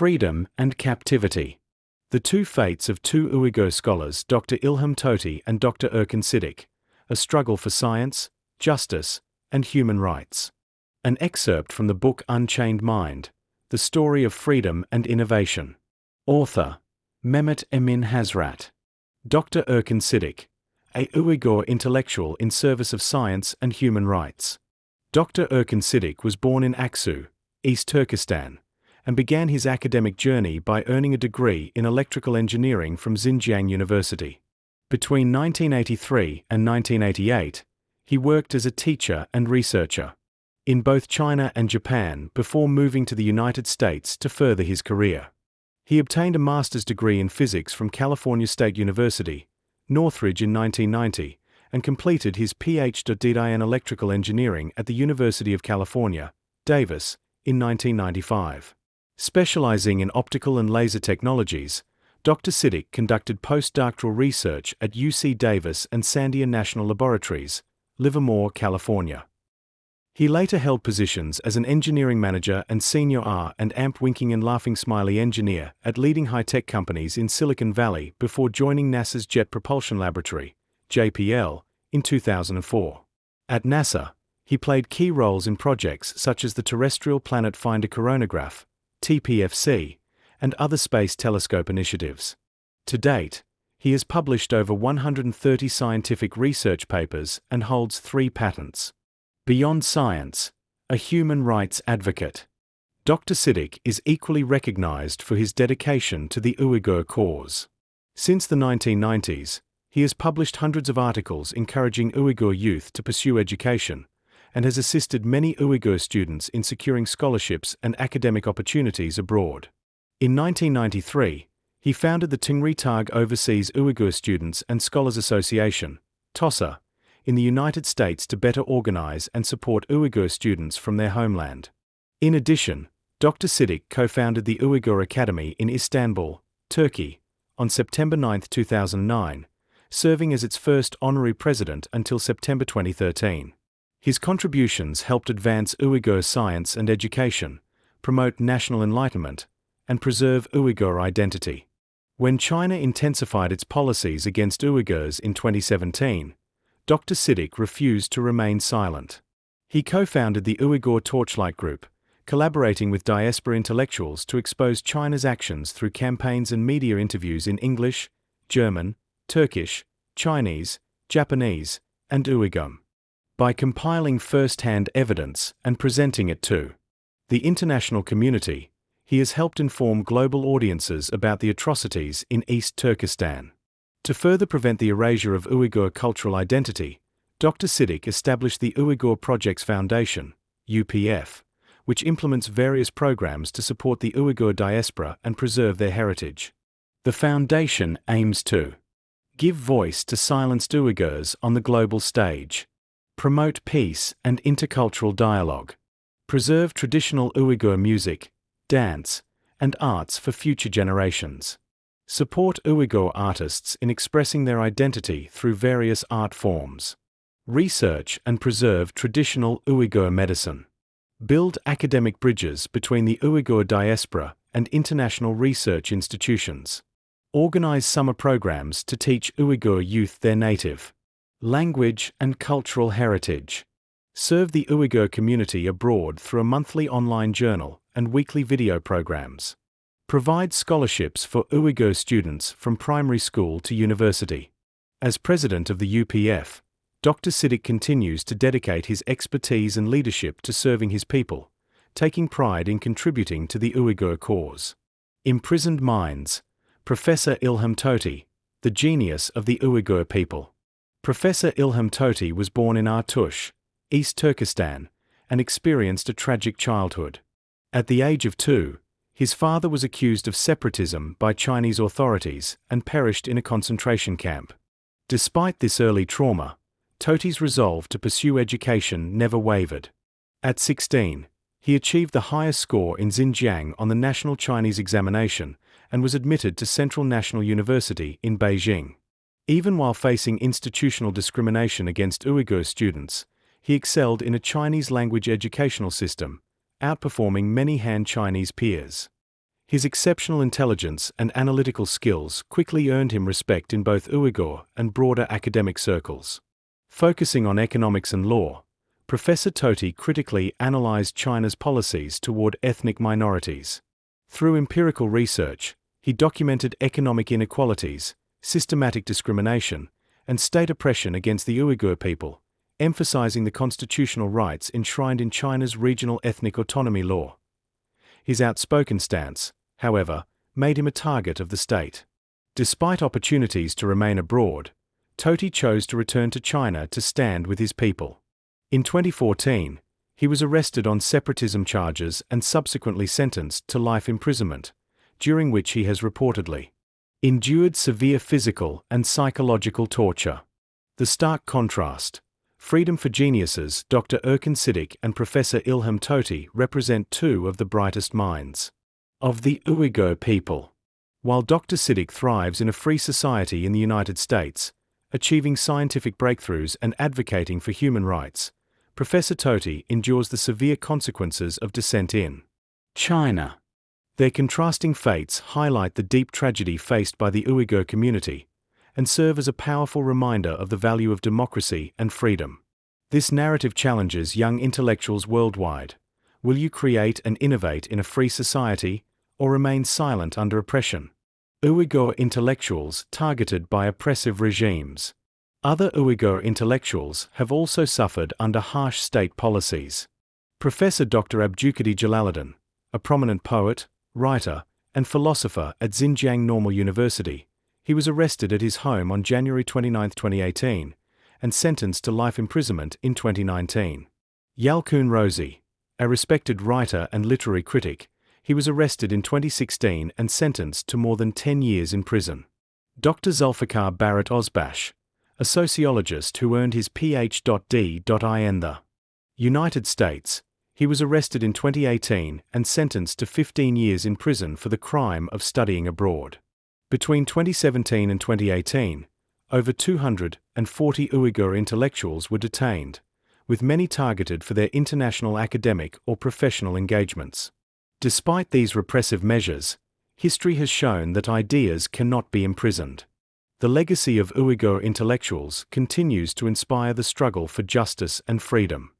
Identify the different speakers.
Speaker 1: Freedom and Captivity. The Two Fates of Two Uyghur Scholars, Dr. Ilham Tohti and Dr. Erkin Sidick, A Struggle for Science, Justice, and Human Rights. An excerpt from the book Unchained Mind, The Story of Freedom and Innovation. Author, Mehmet Emin Hazret. Dr. Erkin Sidick, a Uyghur intellectual in service of science and human rights. Dr. Erkin Sidick was born in Aksu, East Turkestan, and began his academic journey by earning a degree in electrical engineering from Xinjiang University. Between 1983 and 1988, he worked as a teacher and researcher in both China and Japan before moving to the United States to further his career. He obtained a master's degree in physics from California State University, Northridge in 1990, and completed his Ph.D. in electrical engineering at the University of California, Davis, in 1995. Specializing in optical and laser technologies, Dr. Sidick conducted postdoctoral research at UC Davis and Sandia National Laboratories, Livermore, California. He later held positions as an engineering manager and senior R&amp winking and laughing smiley engineer at leading high-tech companies in Silicon Valley before joining NASA's Jet Propulsion Laboratory, JPL, in 2004. At NASA, he played key roles in projects such as the Terrestrial Planet Finder Coronagraph, TPFC, and other space telescope initiatives. To date, he has published over 130 scientific research papers and holds 3 patents. Beyond science, a human rights advocate, Dr. Sidick is equally recognized for his dedication to the Uyghur cause. Since the 1990s, he has published hundreds of articles encouraging Uyghur youth to pursue education, and has assisted many Uyghur students in securing scholarships and academic opportunities abroad. In 1993, he founded the Tingri Tag Overseas Uyghur Students and Scholars Association, TOSA, in the United States to better organize and support Uyghur students from their homeland. In addition, Dr. Sidick co-founded the Uyghur Academy in Istanbul, Turkey, on September 9, 2009, serving as its first honorary president until September 2013. His contributions helped advance Uyghur science and education, promote national enlightenment, and preserve Uyghur identity. When China intensified its policies against Uyghurs in 2017, Dr. Sidick refused to remain silent. He co-founded the Uyghur Torchlight Group, collaborating with diaspora intellectuals to expose China's actions through campaigns and media interviews in English, German, Turkish, Chinese, Japanese, and Uyghur. By compiling first-hand evidence and presenting it to the international community, he has helped inform global audiences about the atrocities in East Turkestan. To further prevent the erasure of Uyghur cultural identity, Dr. Sidick established the Uyghur Projects Foundation, UPF, which implements various programs to support the Uyghur diaspora and preserve their heritage. The foundation aims to give voice to silenced Uyghurs on the global stage, promote peace and intercultural dialogue, preserve traditional Uyghur music, dance, and arts for future generations, support Uyghur artists in expressing their identity through various art forms, research and preserve traditional Uyghur medicine, build academic bridges between the Uyghur diaspora and international research institutions, organize summer programs to teach Uyghur youth their native language and cultural heritage, serve the Uyghur community abroad through a monthly online journal and weekly video programs, provide scholarships for Uyghur students from primary school to university. As president of the UPF, Dr. Sidick continues to dedicate his expertise and leadership to serving his people, taking pride in contributing to the Uyghur cause. Imprisoned Minds, Professor Ilham Tohti, the genius of the Uyghur people. Professor Ilham Tohti was born in Artush, East Turkestan, and experienced a tragic childhood. At the age of 2, his father was accused of separatism by Chinese authorities and perished in a concentration camp. Despite this early trauma, Tohti's resolve to pursue education never wavered. At 16, he achieved the highest score in Xinjiang on the National Chinese Examination and was admitted to Central National University in Beijing. Even while facing institutional discrimination against Uyghur students, he excelled in a Chinese language educational system, outperforming many Han Chinese peers. His exceptional intelligence and analytical skills quickly earned him respect in both Uyghur and broader academic circles. Focusing on economics and law, Professor Tohti critically analyzed China's policies toward ethnic minorities. Through empirical research, he documented economic inequalities, systematic discrimination, and state oppression against the Uyghur people, emphasizing the constitutional rights enshrined in China's regional ethnic autonomy law. His outspoken stance, however, made him a target of the state. Despite opportunities to remain abroad, Tohti chose to return to China to stand with his people. In 2014, he was arrested on separatism charges and subsequently sentenced to life imprisonment, during which he has reportedly endured severe physical and psychological torture. The stark contrast. Freedom for Geniuses, Dr. Erkin Sidick and Professor Ilham Tohti represent two of the brightest minds of the Uyghur people. While Dr. Sidick thrives in a free society in the United States, achieving scientific breakthroughs and advocating for human rights, Professor Tohti endures the severe consequences of dissent in China. Their contrasting fates highlight the deep tragedy faced by the Uyghur community and serve as a powerful reminder of the value of democracy and freedom. This narrative challenges young intellectuals worldwide. Will you create and innovate in a free society, or remain silent under oppression? Uyghur intellectuals targeted by oppressive regimes. Other Uyghur intellectuals have also suffered under harsh state policies. Professor Dr. Abdulkadir Jalaluddin, a prominent poet, writer, and philosopher at Xinjiang Normal University, he was arrested at his home on January 29, 2018, and sentenced to life imprisonment in 2019. Yalkun Rosi, a respected writer and literary critic, he was arrested in 2016 and sentenced to more than 10 years in prison. Dr. Zulfikar Barrett Ozbash, a sociologist who earned his Ph.D. in the United States, he was arrested in 2018 and sentenced to 15 years in prison for the crime of studying abroad. Between 2017 and 2018, over 240 Uyghur intellectuals were detained, with many targeted for their international academic or professional engagements. Despite these repressive measures, history has shown that ideas cannot be imprisoned. The legacy of Uyghur intellectuals continues to inspire the struggle for justice and freedom.